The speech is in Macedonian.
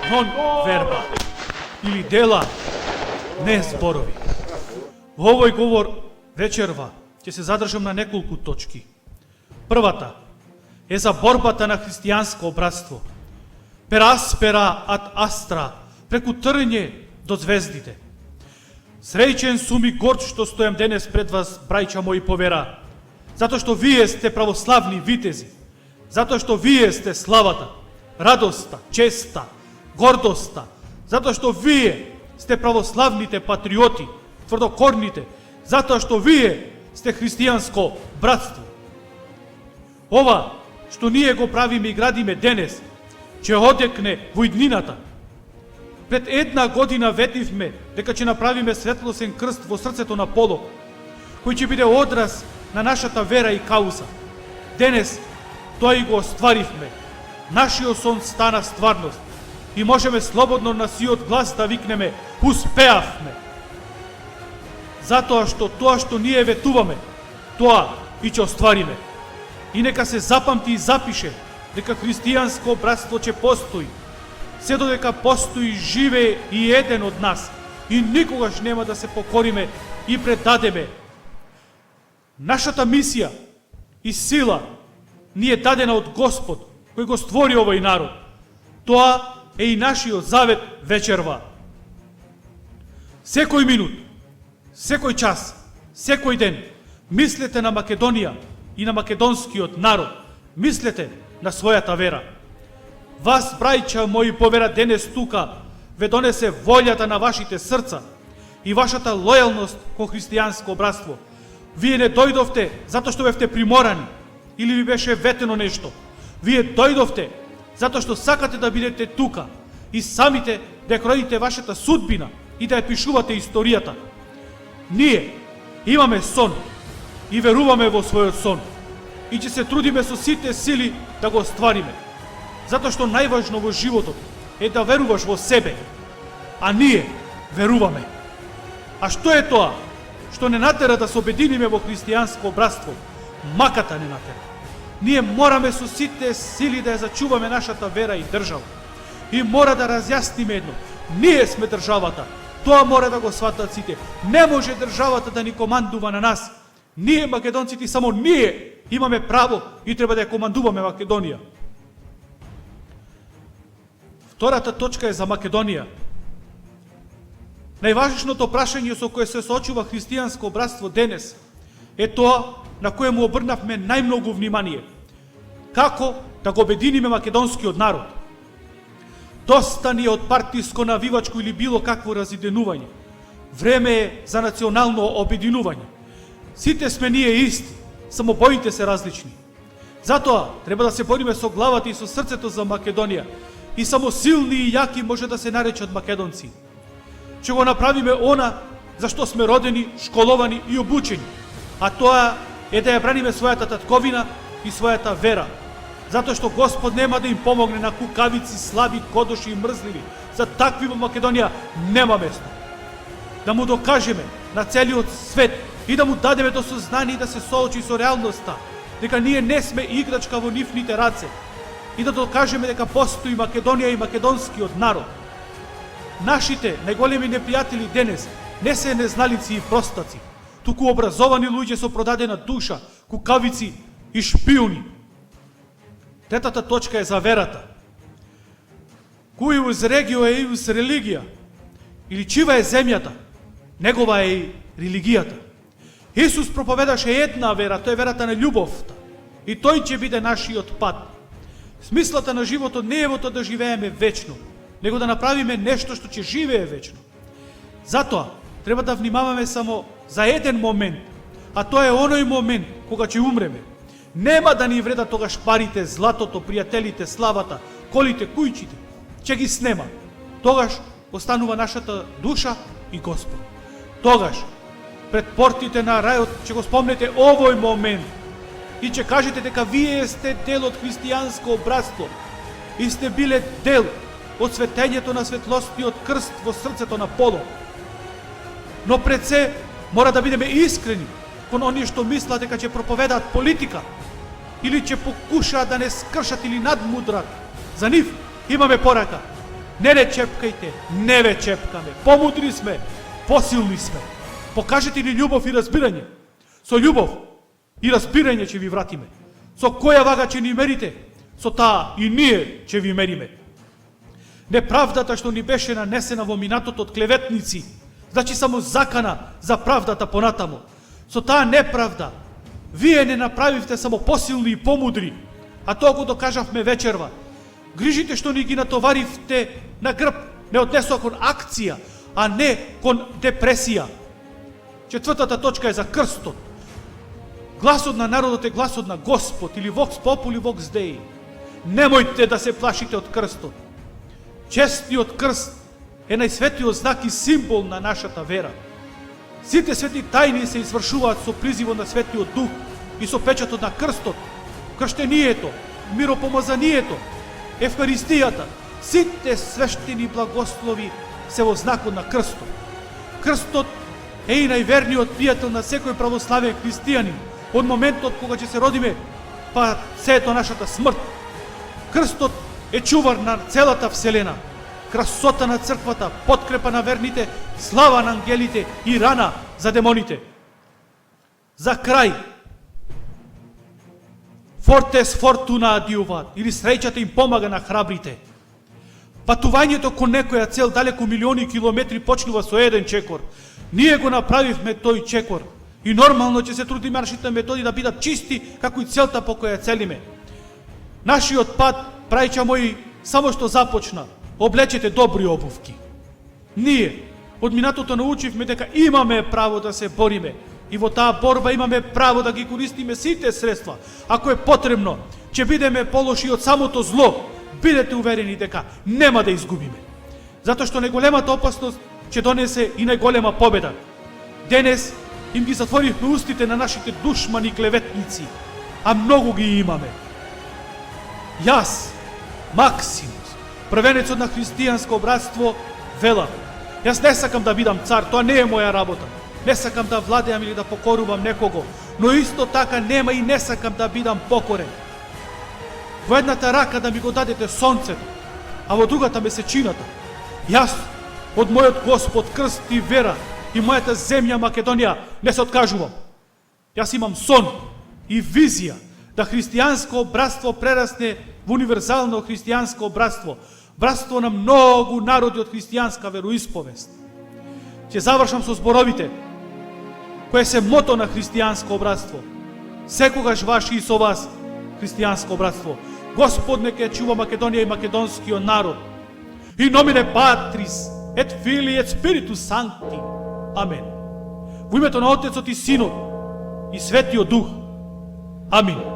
non verba. Ili dela, не зборови. Во овој говор вечерва ќе се задржам на неколку точки. Првата е за борбата на христијанско братство. Per aspera ad astra, преку трње до звездите. Среќен сум и горд што стојам денес пред вас, брајча мои по вера, затоа што вие сте православни витези, затоа што вие сте славата, радоста, честа, гордоста, затоа што вие сте православните патриоти, тврдокорните, затоа што вие сте христијанско братство. Ова што ние го правиме и градиме денес, ќе одекне во иднината. Пред една година ветивме дека ќе направиме светлосен крст во срцето на Полог, кој ќе биде одраз на нашата вера и кауза. Денес тоа и го остваривме. Нашиот сон стана стварност и можеме слободно на сиот глас да викнеме успеавме. Затоа што ние ветуваме, тоа и ќе оствариме. И нека се запамти и запише дека христијанско братство ќе постои, се додека постои живее и еден од нас и никогаш нема да се покориме и предадеме. Нашата мисија и сила ни е дадена од Господ, кој го створи овој народ. Тоа е и нашиот завет вечерва. Секој минут, секој час, секој ден, мислете на Македонија и на македонскиот народ. Мислете на својата вера. Вас, брајча мои по вера, денес тука ве донесе волјата на вашите срца и вашата лојалност кон христијанско братство. Вие не дојдовте затоа што бевте приморани или ви беше ветено нешто. Вие дојдовте затоа што сакате да бидете тука и самите да кроите вашата судбина и да ја пишувате историјата. Ние имаме сон и веруваме во својот сон и ќе се трудиме со сите сили да го оствариме. Затоа што најважно во животот е да веруваш во себе, а ние веруваме. А што е тоа што не натера да се обединиме во христијанско братство? Маката не натера. Ние мораме со сите сили да ја зачуваме нашата вера и држава. И мора да разјасниме едно. Ние сме државата. Тоа мора да го сватат сите. Не може државата да ни командува на нас. Ние, македонците, само ние имаме право и треба да ја командуваме Македонија. Втората точка е за Македонија. Најважното прашање со кое се соочува христијанско братство денес е тоа на кое му обрнавме најмногу внимание. Како да го обединиме македонскиот народ? Доста ни е од партиско, навивачко или било какво разиденување. Време е за национално обединување. Сите сме ние исти, само боите се различни. Затоа треба да се бориме со главата и со срцето за Македонија. И само силни и јаки може да се наречат македонци. Ќе го направиме она за што сме родени, школовани и обучени. А тоа е да ја браниме својата татковина и својата вера. Затоа што Господ нема да им помогне на кукавици, слаби, кодоши и мрзливи. За такви во Македонија нема место. Да му докажеме на целиот свет и да му дадеме до сознание да се соочи со реалноста, дека ние не сме играчка во нивните раце и да докажеме дека постои Македонија и македонскиот народ. Нашите најголеми непријатели денес не се незналици и простаци, туку образовани луѓе со продадена душа, кукавици и шпиуни. Третата точка е за верата. Cuius regio eius религија, или чива е земјата, негова е и религијата. Исус проповедаше една вера, тоа е верата на љубовта. И тој ќе биде нашиот пат. Смислата на животот не е во тоа да живееме вечно, него да направиме нешто што ќе живее вечно. Затоа треба да внимаваме само за еден момент, а тоа е оној момент кога ќе умреме. Нема да ни вреда тогаш парите, златото, пријателите, славата, колите, кујчите. Ќе ги снема. Тогаш останува нашата душа и Господ. Тогаш пред портите на рајот ќе го спомнете овој момент и ќе кажете дека вие сте дел од христијанско братство и сте биле дел од светењето на светлосниот крст во срцето на Полог. Но пред се мора да бидеме искрени кон оние што мислат дека ќе проповедаат политика или ќе покушаат да не скршат или надмудрат. За нив имаме порака. Не чепкајте, не ве чепкаме. Помудри сме, посилни сме. Покажете ни љубов и разбирање. Со љубов и разбирање ќе ви вратиме. Со која вага ќе ни мерите, со таа и ние ќе ви мериме. Неправдата што ни беше нанесена во минатото од клеветници, значи само закана за правдата понатамо. Со таа неправда, вие не направивте само посилни и помудри, а тоа го докажавме вечерва. Грижите што ни ги натоваривте на грб не однесоа кон акција, а не кон депресија. Четвртата точка е за крстот. Гласот на народот е гласот на Господ, или Vox Populi, Vox Dei. Немојте да се плашите од крстот. Честниот крст е најсветиот знак и символ на нашата вера. Сите свети тајни се извршуваат со призивот на Светиот Дух и со печатот на крстот, крштенијето, миропомазанието, Евхаристијата. Сите свештени благослови се во знакот на крстот. Крстот е и најверниот пријател на секој православен христијанин од моментот кога ќе се родиме, па се до нашата смрт. Крстот е чувар на целата вселена, красота на црквата, подкрепа на верните, слава на ангелите и рана за демоните. За крај, Fortes fortuna adiuvat, или среќата им помага на храбрите. Патувањето кон некоја цел далеку милиони километри почнува со еден чекор. Ние го направивме тој чекор и нормално ќе се трудиме нашите методи да бидат чисти како и целта по која целиме. Нашиот пат, браќа мои, само што започна. Облечете добри обувки. Ние од минатото научивме дека имаме право да се бориме и во таа борба имаме право да ги користиме сите средства. Ако е потребно, ќе бидеме полоши од самото зло. Бидете уверени дека нема да изгубиме. Затоа што најголемата опасност ќе донесе и најголема победа. Денес им ги затворивме устите на нашите душмани клеветници, а многу ги имаме. Јас, Максимус, првенецот на христијанско братство, велам. Јас не сакам да бидам цар, тоа не е моја работа. Не сакам да владеам или да покорувам некого, но исто така нема и не сакам да бидам покорен. Во едната рака да ми го дадете сонцето, а во другата месечината. Јас, од мојот Господ, крст и вера и мојата земја Македонија не се откажувам. Јас имам сон и визија да христијанско братство прерасне во универзално христијанско братство, братство на многу народи од христијанска вероисповест. Ќе завршам со зборовите кои се мото на христијанско братство. Секогаш ваши и со вас, христијанско братство. Господ нека ја чува Македонија и македонскиот народ. И номине Патрис, ет Фили, ет Спиритус Санкти. Амен. Во името на Отецот и Синот и Светиот Дух. Амин.